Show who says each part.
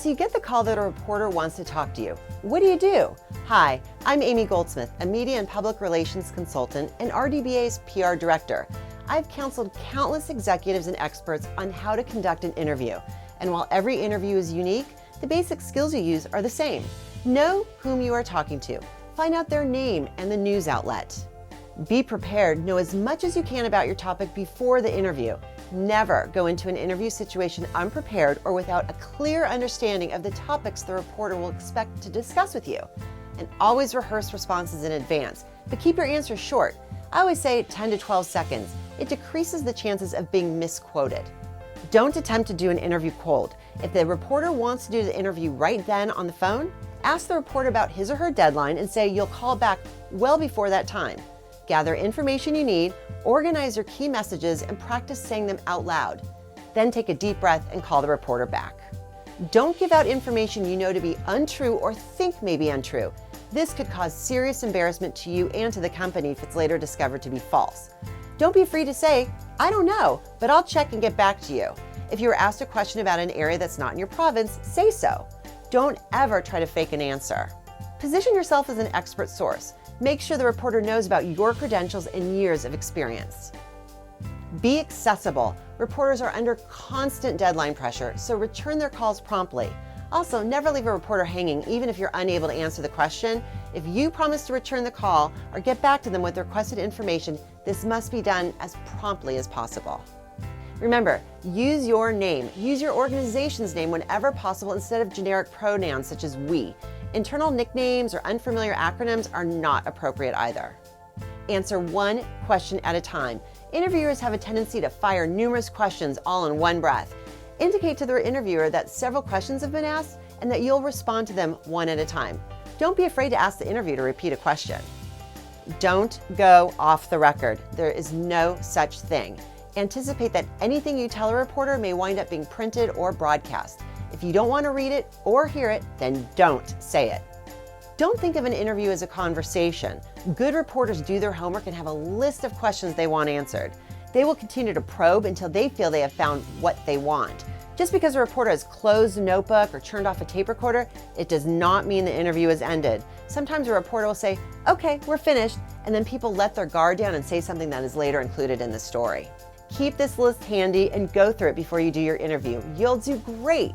Speaker 1: So you get the call that a reporter wants to talk to you. What do you do? Hi, I'm Amy Goldsmith, a media and public relations consultant and RDBA's PR director. I've counseled countless executives and experts on how to conduct an interview. And while every interview is unique, the basic skills you use are the same. Know whom you are talking to. Find out their name and the news outlet. Be prepared. Know as much as you can about your topic before the interview. Never go into an interview situation unprepared or without a clear understanding of the topics the reporter will expect to discuss with you. And always rehearse responses in advance, but keep your answers short. I always say 10 to 12 seconds. It decreases the chances of being misquoted. Don't attempt to do an interview cold. If the reporter wants to do the interview right then on the phone, ask the reporter about his or her deadline and say you'll call back well before that time. Gather information you need, organize your key messages, and practice saying them out loud. Then take a deep breath and call the reporter back. Don't give out information you know to be untrue or think may be untrue. This could cause serious embarrassment to you and to the company if it's later discovered to be false. Don't be afraid to say, I don't know, but I'll check and get back to you. If you were asked a question about an area that's not in your province, say so. Don't ever try to fake an answer. Position yourself as an expert source. Make sure the reporter knows about your credentials and years of experience. Be accessible. Reporters are under constant deadline pressure, so return their calls promptly. Also, never leave a reporter hanging even if you're unable to answer the question. If you promise to return the call or get back to them with requested information, this must be done as promptly as possible. Remember, use your name. Use your organization's name whenever possible instead of generic pronouns such as we. Internal nicknames or unfamiliar acronyms are not appropriate either. Answer one question at a time. Interviewers have a tendency to fire numerous questions all in one breath. Indicate to the interviewer that several questions have been asked and that you'll respond to them one at a time. Don't be afraid to ask the interviewer to repeat a question. Don't go off the record. There is no such thing. Anticipate that anything you tell a reporter may wind up being printed or broadcast. If you don't want to read it or hear it, then don't say it. Don't think of an interview as a conversation. Good reporters do their homework and have a list of questions they want answered. They will continue to probe until they feel they have found what they want. Just because a reporter has closed a notebook or turned off a tape recorder, it does not mean the interview is ended. Sometimes a reporter will say, okay, we're finished, and then people let their guard down and say something that is later included in the story. Keep this list handy and go through it before you do your interview. You'll do great.